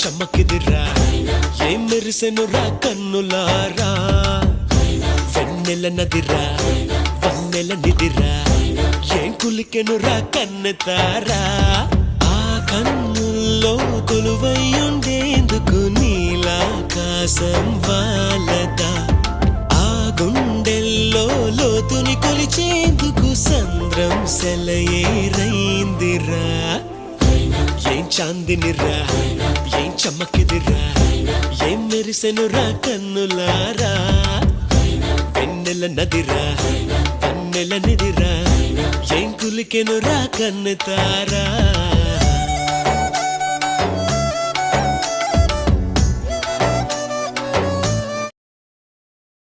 చమ్మకిదిరా ఏం మెరిసెనురా కన్నులారా వెన్నెల నదిరా వన్నెల నిదిరా ఏం కులికెనురా కన్నెతారా ఆ కన్నుల్లో కొలువయ్యుండేందుకు నీలాకాశం వాలదా ఆ గుండెల్లో లోతుని కొలిచేందుకు సంద్రం సెలయేరైందిరా ఏం చాందినిరా ఏం చమ్మకిదిరా ఏం మెరిసెనురా కన్నులారా వెన్నెల నదిరా వన్నెల నిదిరా ఏం కులికెనురా కన్నెతారా